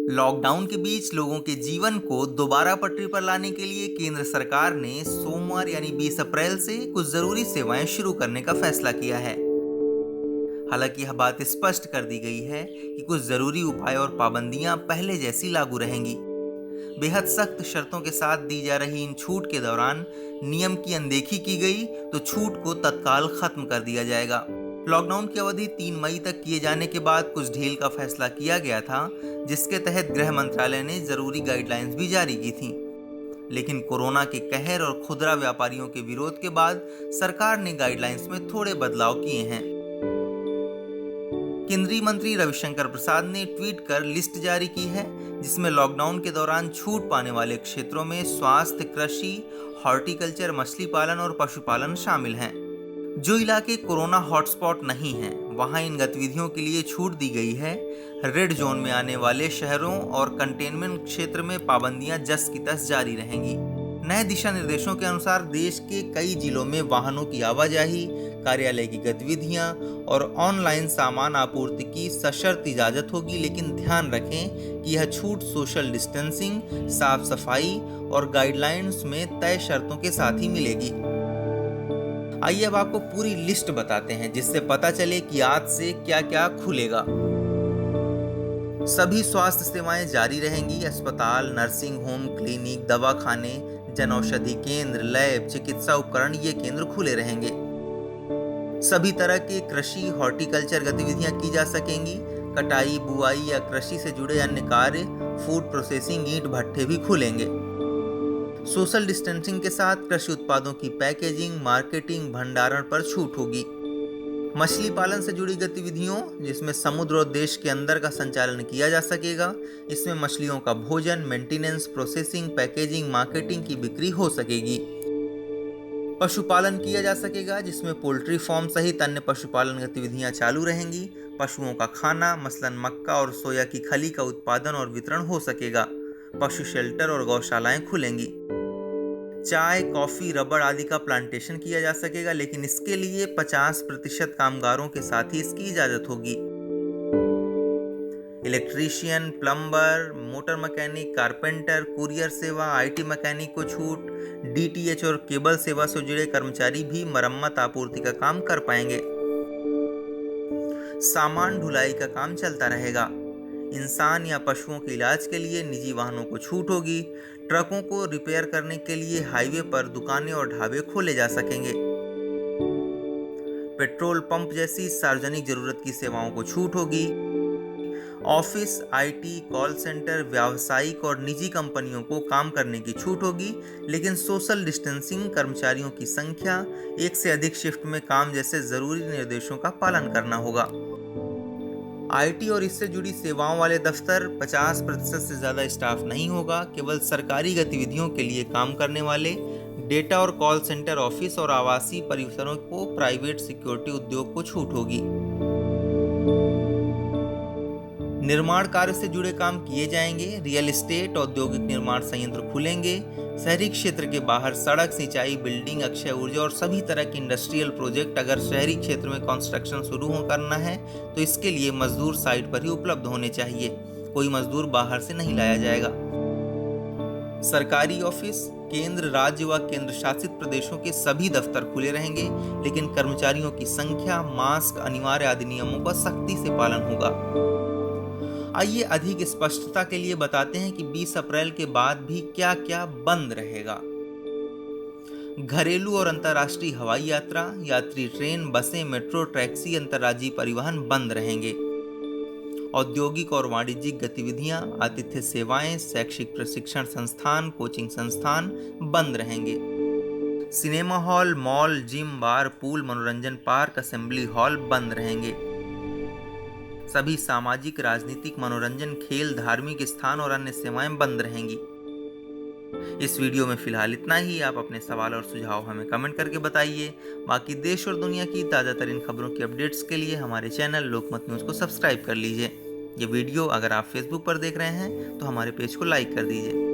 Lockdown के बीच लोगों के जीवन को दोबारा पटरी पर लाने के लिए केंद्र सरकार ने सोमवार यानी 20 अप्रैल से कुछ जरूरी सेवाएं शुरू करने का फैसला किया है। हालांकि यह बात स्पष्ट कर दी गई है कि कुछ जरूरी उपाय और पाबंदियां पहले जैसी लागू रहेंगी। बेहद सख्त शर्तों के साथ दी जा रही इन छूट के दौरान नियम की अनदेखी की गई तो छूट को तत्काल खत्म कर दिया जाएगा। लॉकडाउन की अवधि 3 मई तक किए जाने के बाद कुछ ढील का फैसला किया गया था, जिसके तहत गृह मंत्रालय ने जरूरी गाइडलाइंस भी जारी की थी। लेकिन कोरोना के कहर और खुदरा व्यापारियों के विरोध के बाद सरकार ने गाइडलाइंस में थोड़े बदलाव किए हैं। केंद्रीय मंत्री रविशंकर प्रसाद ने ट्वीट कर लिस्ट जारी की है, जिसमें लॉकडाउन के दौरान छूट पाने वाले क्षेत्रों में स्वास्थ्य, कृषि, हॉर्टिकल्चर, मछली पालन और पशुपालन शामिल हैं। जो इलाके कोरोना हॉटस्पॉट नहीं हैं, वहां इन गतिविधियों के लिए छूट दी गई है। रेड जोन में आने वाले शहरों और कंटेनमेंट क्षेत्र में पाबंदियां जस की तस जारी रहेंगी। नए दिशा निर्देशों के अनुसार देश के कई जिलों में वाहनों की आवाजाही, कार्यालय की गतिविधियां और ऑनलाइन सामान आपूर्ति की सशर्त इजाजत होगी, लेकिन ध्यान रखें कि यह छूट सोशल डिस्टेंसिंग, साफ सफाई और गाइडलाइंस में तय शर्तों के साथ ही मिलेगी। आइए अब आपको पूरी लिस्ट बताते हैं, जिससे पता चले कि आज से क्या क्या खुलेगा। सभी स्वास्थ्य सेवाएं जारी रहेंगी। अस्पताल, नर्सिंग होम, क्लिनिक, दवाखाने, जनौषधि केंद्र, लैब, चिकित्सा उपकरण ये केंद्र खुले रहेंगे। सभी तरह के कृषि, हॉर्टिकल्चर गतिविधियां की जा सकेंगी। कटाई, बुआई या कृषि से जुड़े अन्य कार्य, फूड प्रोसेसिंग, ईंट भट्ठे भी खुलेंगे। सोशल डिस्टेंसिंग के साथ कृषि उत्पादों की पैकेजिंग, मार्केटिंग, भंडारण पर छूट होगी। मछली पालन से जुड़ी गतिविधियों, जिसमें समुद्र और देश के अंदर का संचालन किया जा सकेगा, इसमें मछलियों का भोजन, मेंटेनेंस, प्रोसेसिंग, पैकेजिंग, मार्केटिंग की बिक्री हो सकेगी। पशुपालन किया जा सकेगा, जिसमें पोल्ट्री फार्म सहित अन्य पशुपालन गतिविधियां चालू रहेंगी। पशुओं का खाना, मसलन मक्का और सोया की खली का उत्पादन और वितरण हो सकेगा। पशु शेल्टर और गौशालाएं खुलेंगी। चाय, कॉफी, रबड़ आदि का प्लांटेशन किया जा सकेगा, लेकिन इसके लिए 50% कामगारों के साथ ही इसकी इजाजत होगी। Electrician, plumber, motor mechanic, carpenter, courier सेवा, आईटी मैकेनिक को छूट। डीटीएच और केबल सेवा से जुड़े कर्मचारी भी मरम्मत आपूर्ति का काम कर पाएंगे। सामान ढुलाई का काम चलता रहेगा। इंसान या पशुओं के इलाज के लिए निजी वाहनों को छूट होगी। ट्रकों को रिपेयर करने के लिए हाईवे पर दुकानें और ढाबे खोले जा सकेंगे। पेट्रोल पंप जैसी सार्वजनिक जरूरत की सेवाओं को छूट होगी। ऑफिस, आईटी, कॉल सेंटर, व्यावसायिक और निजी कंपनियों को काम करने की छूट होगी, लेकिन सोशल डिस्टेंसिंग, कर्मचारियों की संख्या, एक से अधिक शिफ्ट में काम जैसे जरूरी निर्देशों का पालन करना होगा। आईटी और इससे जुड़ी सेवाओं वाले दफ्तर 50% से ज़्यादा स्टाफ नहीं होगा। केवल सरकारी गतिविधियों के लिए काम करने वाले डेटा और कॉल सेंटर, ऑफिस और आवासीय परिसरों को प्राइवेट सिक्योरिटी उद्योग को छूट होगी। निर्माण कार्य से जुड़े काम किए जाएंगे। रियल एस्टेट, औद्योगिक निर्माण संयंत्र खुलेंगे। शहरी क्षेत्र के बाहर सड़क, सिंचाई, बिल्डिंग, अक्षय ऊर्जा और सभी तरह के इंडस्ट्रियल प्रोजेक्ट, अगर शहरी क्षेत्र में कंस्ट्रक्शन शुरू करना है तो इसके लिए मजदूर साइट पर ही उपलब्ध होने चाहिए। कोई मजदूर बाहर से नहीं लाया जाएगा। सरकारी ऑफिस, केंद्र, राज्य व केंद्र शासित प्रदेशों के सभी दफ्तर खुले रहेंगे, लेकिन कर्मचारियों की संख्या, मास्क अनिवार्य आदि नियमों का सख्ती से पालन होगा। आइए अधिक स्पष्टता के लिए बताते हैं कि 20 अप्रैल के बाद भी क्या क्या बंद रहेगा। घरेलू और अंतर्राष्ट्रीय हवाई यात्रा, यात्री ट्रेन, बसें, मेट्रो, टैक्सी, अंतर्राज्यीय परिवहन बंद रहेंगे। औद्योगिक और वाणिज्यिक गतिविधियां, आतिथ्य सेवाएं, शैक्षिक प्रशिक्षण संस्थान, कोचिंग संस्थान बंद रहेंगे। सिनेमा हॉल, मॉल, जिम, बार, पूल, मनोरंजन पार्क, असेंबली हॉल बंद रहेंगे। सभी सामाजिक, राजनीतिक, मनोरंजन, खेल, धार्मिक स्थान और अन्य सेवाएं बंद रहेंगी। इस वीडियो में फिलहाल इतना ही। आप अपने सवाल और सुझाव हमें कमेंट करके बताइए। बाकी देश और दुनिया की ताज़ा तरीन खबरों की अपडेट्स के लिए हमारे चैनल लोकमत न्यूज़ को सब्सक्राइब कर लीजिए। ये वीडियो अगर आप फेसबुक पर देख रहे हैं तो हमारे पेज को लाइक कर दीजिए।